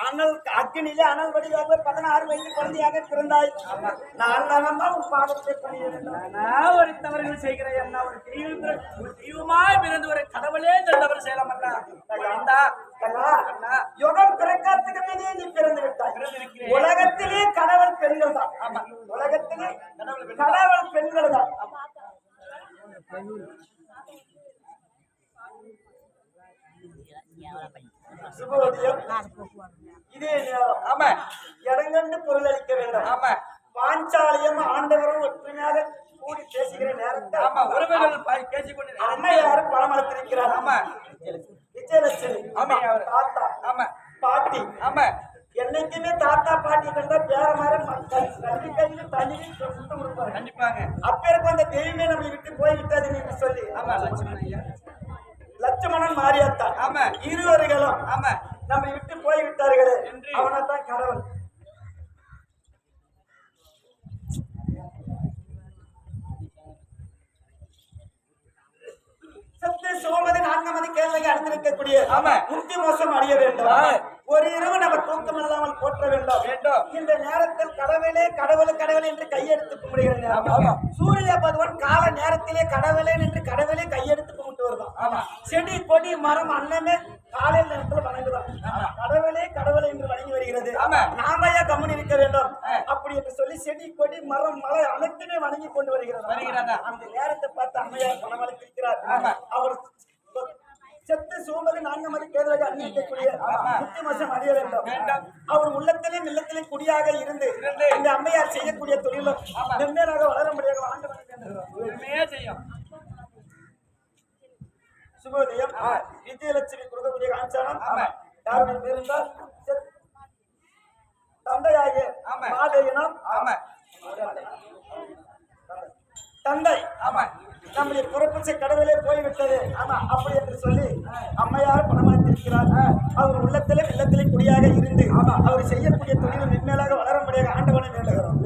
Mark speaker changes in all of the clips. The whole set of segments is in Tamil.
Speaker 1: அனல் அக்னியிலே அனல் வடிவாக 16 வயது குழந்தையாக பிறந்தாய். நான் தானம்மா உன் பாதத்தை
Speaker 2: நான் ஒரு தவறுகள் செய்கிறேன் என்ன ஒரு தெய்வமாய் பிறந்து ஒரு கடவுளே இந்த தவறு செய்யலாமல்ல.
Speaker 1: யுகம் பிறக்காத்துக்கு மேலே நீ பிறந்து விட்டாய். உலகத்திலே கடவுள் பெண்கள் தான். ஆமா, உலகத்திலே கடவுள் பெண்கள் தான். சுபோதயம் இதே நேரம். ஆமா, இடங்கண்டு பொருள் அளிக்க வேண்டும். ஆமா, பாஞ்சாலியம் ஆண்டவரும் ஒற்றுமையாக கூடி பேசுகிற நேரத்தில்
Speaker 2: ஆமா உறவுகள் பேசிக்கொண்டு
Speaker 1: அம்மையாரும் பணம் அளித்திருக்கிறார். ஆமா, விஜயலட்சுமி. ஆமா, தாத்தா. ஆமா, பாட்டி. ஆமா, என்னைக்குமே தாத்தா பாட்டி கண்டா பேர மாதிரி கல்வி கையில தண்ணி கொடுப்பாரு. கண்டிப்பாங்க. அப்பேருக்கு அந்த தெய்வமே நம்மளை விட்டு போய்விட்டதுன்னு சொல்லி. ஆமா, லட்சுமணன் மாரியாத்தான். ஆமா, இருவர்களும் ஆமா நம்மை விட்டு போய்விட்டார்களே, அவனைத்தான் கடவுள். சத்து சோமதி 4 கேள்விக்கு அறிந்திருக்கக்கூடிய முக்தி மோசம் அடைய வேண்டும். ஒரு இரவு நம்ம தூக்கம் இல்லாமல் போற்ற வேண்டும். இந்த நேரத்தில் கடவுளே கடவுள் கடவுள் என்று கையெடுத்து கும்பிடுகிற நேரம். சூரிய பகவான் கால நேரத்திலே கடவுளே என்று கடவுளே கையெடுத்து கும்பிட்டு வருதான். செடி கொடி மரம் அன்னமே காலையில் நேரத்தில் வணங்குதான். கடவுளே கடவுளை என்று வணங்கி வருகிறது. நாமையா கம்மன் இருக்க வேண்டும் அப்படி என்று சொல்லி செடி கொடி மரம் மலை அனைத்துமே வணங்கி கொண்டு வருகிறார். அந்த நேரத்தை பார்த்து அம்மையார் பணம் அளித்திருக்கிறார். அவர் செத்து சோமதி 4 கேள்வியாக அறிவிக்கக்கூடிய முக்தி மோசம் அடைய வேண்டும். அவர் உள்ளத்திலே இல்லத்திலே குடியாக இருந்து இந்த அம்மையார் செய்யக்கூடிய தொழிலும் மென்மேலாக வளர முடியாது. செய்யும் சுபோதயம் விஜயலட்சுமி கொடுக்கக்கூடிய காஞ்சானம் யாருடைய பேர் இருந்தால் தந்தையாகிய மாதேயனம். தந்தை நம்முடைய பிறப்பிச்ச கடவுளே போய்விட்டது. அப்படி என்று சொல்லி அம்மையார் பணமளித்திருக்கிறார். அவர் உள்ளத்திலே இல்லத்திலே குடியாக இருந்து அவர் செய்யக்கூடிய தொழில் மென்மேலாக வளர முடியாத ஆண்டவனை வேண்டுகிறோம்.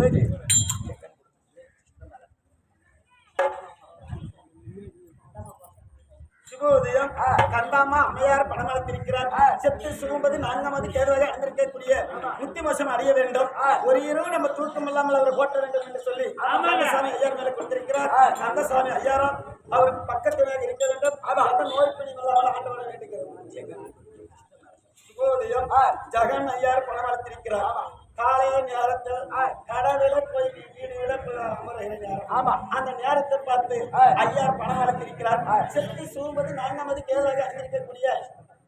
Speaker 1: சுபோதயம் கந்தாமா அம்மையார் பணமளித்திருக்கிறார். செத்து சுகும்பது 4 கேள்வியாக அணிந்திருக்கக்கூடிய முக்தி மோசம் அடைய வேண்டும். ஒரு இரவு நம்ம தூக்கம் இல்லாமல் அவரை போட்ட வேண்டும் என்று சொல்லி கந்தசாமி ஐயார் மேல கொடுத்திருக்கிறார். கந்தசாமி ஐயாரும் அவருக்கு பக்கத்திலே இருக்க வேண்டும். அந்த நோய் பிடி இல்லாமல் ஆண்டவரை வேண்டுகிறோம். சுபோதயம் ஜெகன் ஐயார் பணமளித்திருக்கிறார். காலைய நேரத்தில் கடவுள போய் வீடுகளை அமர்கிற நேரம். அந்த நேரத்தை பார்த்து ஐயார் பணம் வளர்த்திருக்கிறார். செத்து சூழ்வது 4 கேள்வியாக அறிந்திருக்கக்கூடிய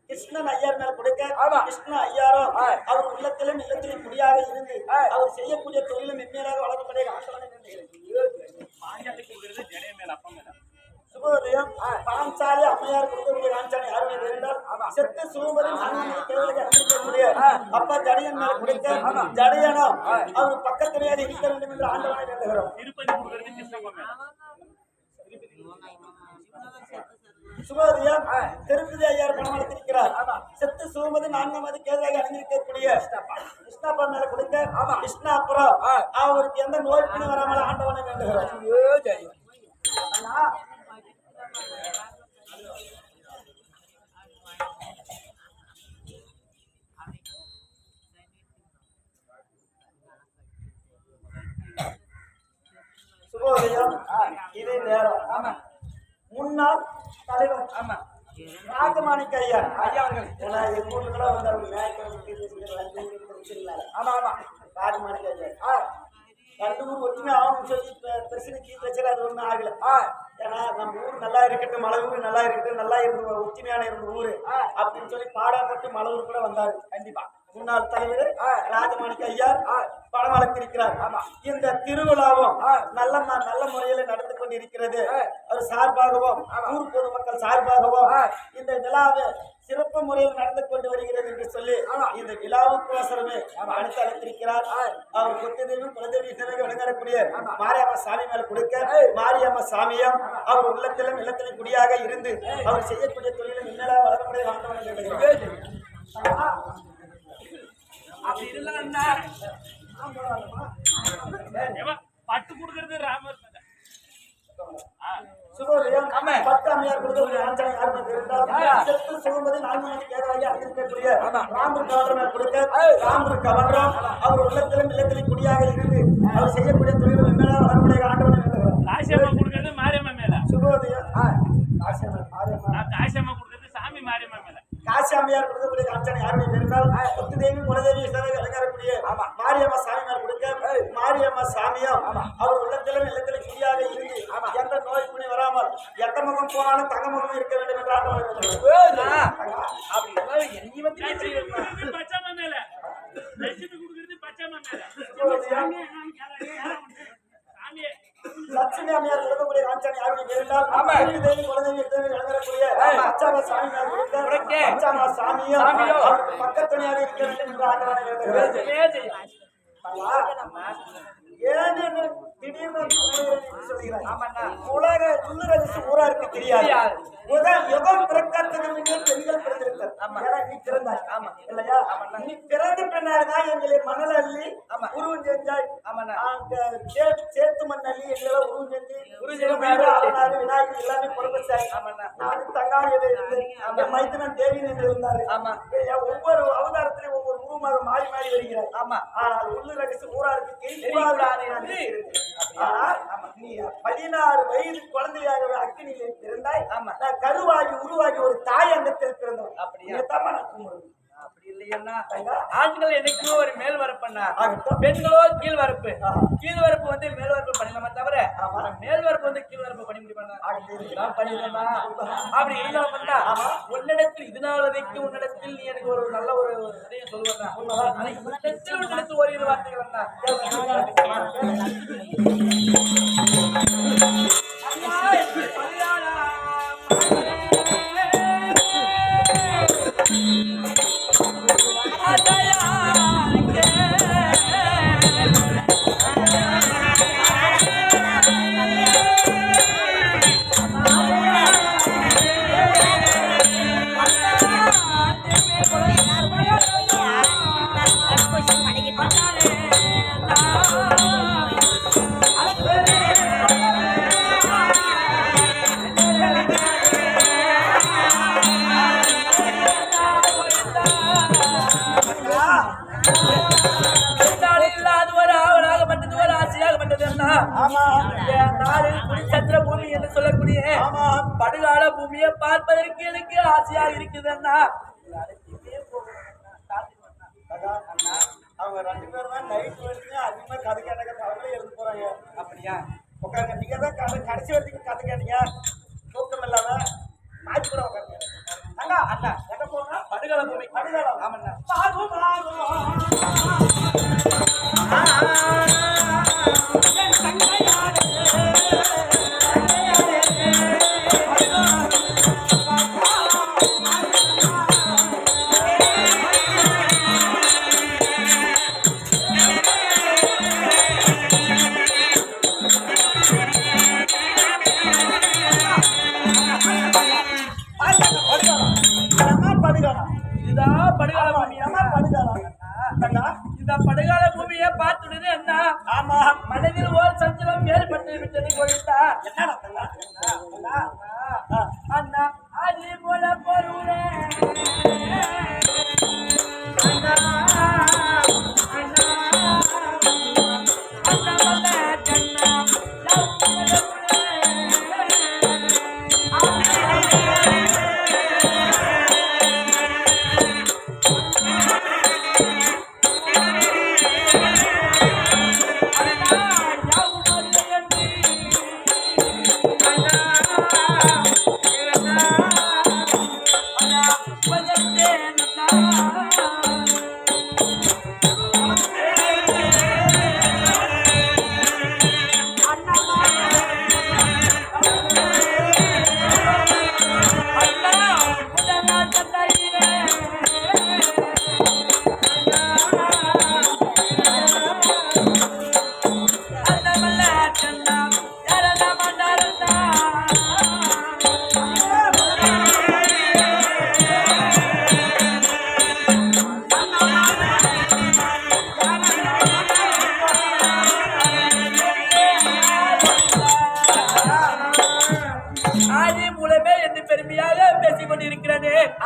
Speaker 1: கிருஷ்ணன் ஐயார் மேல கொடுக்க கிருஷ்ண ஐயாரும் அவர் உள்ளத்திலும் இல்லத்திலும் குடியாக இருந்து அவர் செய்யக்கூடிய தொழிலும் மென்மேலாக வளரக்கூடிய சுபோதயம் பாஞ்சாலி அம்மையார் கொடுக்கக்கூடிய காஞ்சாலி யாருமே இருந்தால் செத்து சூழ்வது 4 கேள்வியாக அறிந்திருக்கக்கூடிய அப்பா ஜடையன் மேல கொடுக்க ஜடையனும் அவர் பக்கத்திலேயே இருக்க வேண்டும் என்று ஆண்டவனை வேண்டுகிறோம். சுபோதயம் திருப்பதி ஐயார் பணம் அளித்திருக்கிறார். செத்து சூழ்வது 4 கேள்வியாக அறிந்திருக்கக்கூடிய கிருஷ்ணப்பா மேல கொடுக்க கிருஷ்ணா அப்புறம் அவருக்கு எந்த நோய் பிணி வராமல் ஆண்டவனை வேண்டுகிறோம். சுபோதயம் இதே நேரம் முன்னாள் தலைவர் ராஜமாணிக்க ஐயா அவர்கள் எங்க ஊர்ல கூட வந்து அவங்க ராஜமாணிக்க ஐயா 2 ஊர் ஒற்றுமை ஆகணும்னு சொல்லி பிரச்சனை தீர்த்து வச்சாரு. அது ஒன்றும் ஆகல. ஏன்னா நம்ம ஊர் நல்லா இருக்கட்டும், மலை ஊர் நல்லா இருக்கட்டும், நல்லா இருந்த ஒற்றுமையான இருந்த ஊரு அப்படின்னு சொல்லி பாடப்பட்டு மலை ஊர் கூட வந்தாரு. கண்டிப்பா முன்னாள் தலைவர் ராஜமாணிக்க ஐயார் பணம் அளித்திருக்கிறார். இந்த திருவிழாவும் நல்ல முறையில் நடந்து கொண்டிருக்கிறது. அது சார்பாகவும் ஊர் பொதுமக்கள் சார்பாகவும் இந்த விழாவை சிறப்பு முறையில் நடந்து கொண்டு வருகிறது என்று சொல்லி இந்த விழாவுக்கு அவசரமே அடுத்து அழைத்திருக்கிறார். அவர் கொத்ததேவி குலதேவி விளங்கக்கூடிய மாரியம்மா சாமி மேல கொடுக்க மாரியம்மா சாமியும் அவர் உள்ளத்திலும் இல்லத்திலும் குடியாக இருந்து அவர் செய்யக்கூடிய தொழிலும் இன்னலா வளரமுடைய வாழ்ந்தவர்கள்
Speaker 2: அப்படி இல்லைன்னா பட்டு கொடுக்கறது ராமர்
Speaker 1: சுபோதயம்
Speaker 2: ஆமா.
Speaker 1: 10 அம்மையார் கொடுக்கக்கூடிய ஆஞ்சனை யாருமே தெரிந்தால் செத்து சுகமதி 4 மணிக்கு ஏகவாகி அறிந்திருக்கக்கூடிய ராமர் கவர்னர் கொடுக்க ராமர் கவர்னம் அவர் உள்ளத்திலும் இல்லத்திலும் குடியாக இருந்து அவர் செய்யக்கூடிய தொழில்கள் மேல வரக்கூடிய ஆண்டவனை வேண்டுகிறார்.
Speaker 3: காசியம்மா கொடுக்கறது மாரியம்மா மேல
Speaker 1: சுபோதயம் காசியம்மன் மாரியம்மன்
Speaker 3: நான் காசியம்மா கொடுக்கறது சாமி மாரியம்மா மேல
Speaker 1: காசி அம்மையார் கொடுக்கக்கூடிய காஞ்சனை யாருமே தெரிந்தால் முத்துதேவி குலதேவி சேவை அலங்காரக்கூடிய மாரியம்மா சாமியார் கொடுக்க மாரியம்மா சாமியம் அவர் உள்ளத்திலும் இல்லத்திலும் குடியாக இருந்து எந்த நோய் புனி வராமல் எந்த முகம் போனாலும் தங்க முகம் இருக்க வேண்டும் என்று ஆண்டவனை வேண்டுகிறார்.
Speaker 3: பச்சாமா மேல லட்சுமி கொடுக்கறது பச்சாமா மேல சாமியே
Speaker 1: லட்சுமி அம்மையார் கொடுக்கக்கூடிய காஞ்சனை யாருமே தெரிந்தால் முத்துதேவி குலதேவி சேவை அலங்காரக்கூடிய அச்சாமா சாமியார் கொடுக்க அச்சாமா சாமியம் அவருக்கு பக்கத்துணையாக இருக்க வேண்டும் என்று ஆண்டவனை வேண்டுகிறார். ஏன் என்று திடீர்னு சொல்லுகிறார். உலக உள்ளரசு ஊராருக்கு தெரியாது. யுகம் பிறக்கத்துக்கு முன்னே பெண்கள் பிறந்திருக்கிறார். ஏன்னா நீ பிறந்தாய் இல்லையா? நீ பிறந்த பின்னால்தான் எங்களை மணல் அள்ளி உருவம் செஞ்சாய். சேத்து மண் அள்ளி எங்களை உருவம் செஞ்சு விநாயகர் எல்லாமே பொறுப்பாய். நான் தங்காணியில இருந்து மைத்தனன் தேவி என்று இருந்தாரு. ஒவ்வொரு அவதாரத்திலையும் ஒவ்வொரு உருவமாக மாறி மாறி வருகிறார். ஆனால் உள்ளரசு ஊராருக்கு நீ 16 வயது குழந்தையாக அக்கினியிலே பிறந்தாய். கருவாகி உருவாகி ஒரு தாய் அங்கத்தில் பிறந்தவன்.
Speaker 2: அப்படி இல்லையா? ஆண்கள் என்னைக்குமே ஒரு மேல் வரப்புன்னா பெண்களோ கீழ் வரப்பு. கீழ் வரப்பு வந்து மேல் வரப்பு பண்ணலாமா தவிர மேல் வரப்பு வந்து கீழ் வரப்பு பண்ணி முடிப்பாங்க பண்ணிடலாமா? அப்படி இருந்தா உன்னிடத்தில் இதனால் வரைக்கும் உன்னிடத்தில் நீ எனக்கு ஒரு நல்ல ஒரு இதையும் சொல்லுவேன். உன்னிடத்தில் ஒரு இரு வார்த்தைகள் பூமி என்று சொல்லக்கூடிய படுகால பூமியை பார்ப்பதற்கு எனக்கு ஆசையா இருக்குதுன்னா
Speaker 1: அவங்க 2 பேரும் தான் நைட் வரைக்கும் அதிகமா கதை கேட்ட அவங்களே எழுந்து போறாங்க.
Speaker 2: அப்படியா?
Speaker 1: உட்காருங்க. நீங்க தான் கடைசி வரைக்கும் கதை கேட்டீங்க. தூக்கம் இல்லாம மாற்றி கூட உட்காருங்க. அண்ணா அண்ணா எங்க போனா
Speaker 2: படுகால பூமி.
Speaker 1: படுகாலம்.
Speaker 2: ஆமண்ணா. இதுதான் படுகால பூமி. இந்த படுகால பூமியை பார்த்துடுது என்ன?
Speaker 1: ஆமா.
Speaker 2: மனதில் ஓர் சஞ்சலம் ஏற்பட்டு விட்டது கொண்டா. அண்ணா அது போல பொருளே அண்ணா அண்ணா அண்ணா கண்ணா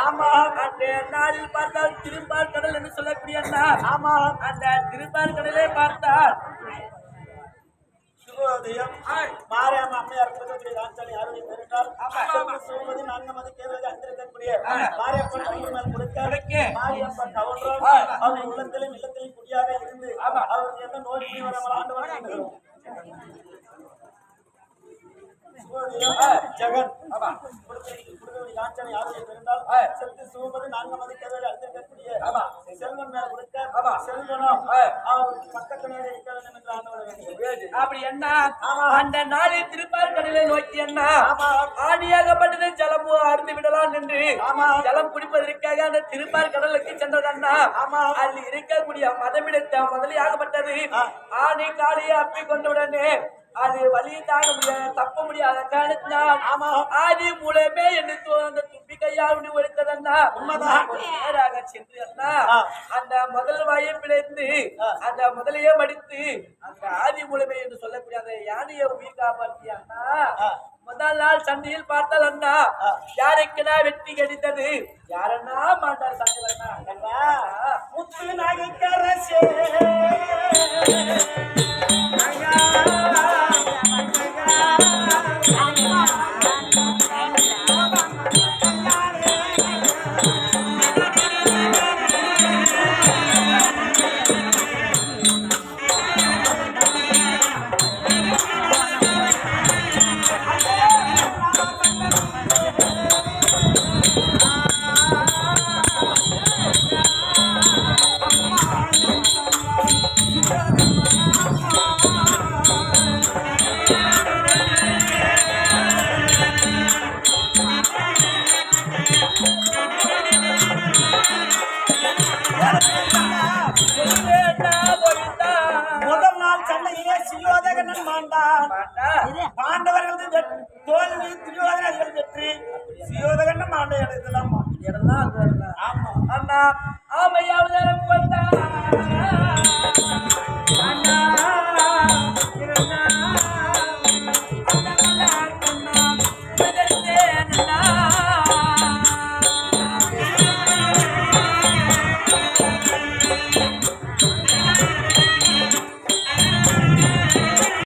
Speaker 1: ஆமா
Speaker 2: அந்த நாளில் பார்த்தால் திருப்பார் கடல் என்று சொல்லக்கூடிய அண்ணா
Speaker 1: ஆமா
Speaker 2: அந்த திருப்பார் கடலே பார்த்தால்
Speaker 1: சுகோதயம் மாரியாம அம்மையார் புதுக்கோட்டை ராஜாணி அருளை பெற்றால் சொல்வது நான்காவது கேள்வி அங்கிருக்கக்கூடிய மாரியப்பன் மேல் கொடுக்க மாரியப்பன் கவுண்டர் அவர் உள்ளத்திலும் இல்லத்திலும் குடியாக இருந்து அவருக்கு எந்த நோய் வர ஆண்டு ஜெகன் செத்து சுமது நான்காவது கேள்வி அங்கிருக்கக்கூடிய செல்வன் மேல் கொடுக்க செல்வனும் அவருக்கு பக்கத்திலே இருக்கிறது என்று ஆண்டு
Speaker 2: அப்படி என்ன அந்த நாளில் திருப்பார் கடலை நோக்கி என்ன ஆடியாகப்பட்டது ஜலம் அருந்து விடலாம் என்று ஜலம் குடிப்பதற்காக அந்த திருப்பார் கடலுக்கு சென்றது அண்ணா அதில் இருக்கக்கூடிய மதமிடத்த முதலியாகப்பட்டது ஆணை காலையை அப்பி கொண்டவுடனே அது வலியை தாங்க முடியாது தப்ப முடியாத காரணத்தினால் ஆதி மூலமே என்று அந்த துப்பி கையால் ஒழித்ததன்னா நேராக சென்று அண்ணா அந்த முதல் வாயை பிழைத்து அந்த முதலையே மடித்து அந்த ஆதி மூலமே என்று சொல்லக்கூடிய அந்த யானையை உயிர் காப்பாற்றி அண்ணா முதல் நாள் சண்டையில் பார்த்தால் அண்ணா யாருக்குனா வெற்றி கிடைத்தது யாரன்னா மாட்டார் சண்டை
Speaker 1: முத்து நகைக்கரசே முதல் நாள் சண்டையிலே சுயோதகன் மாண்டான் பாண்டவர்களது தோல்வி துரியோதனர்கள் வெற்றி சுயோதகன் மாண்ட இடத்துல
Speaker 2: அண்ணா ஆமையாவது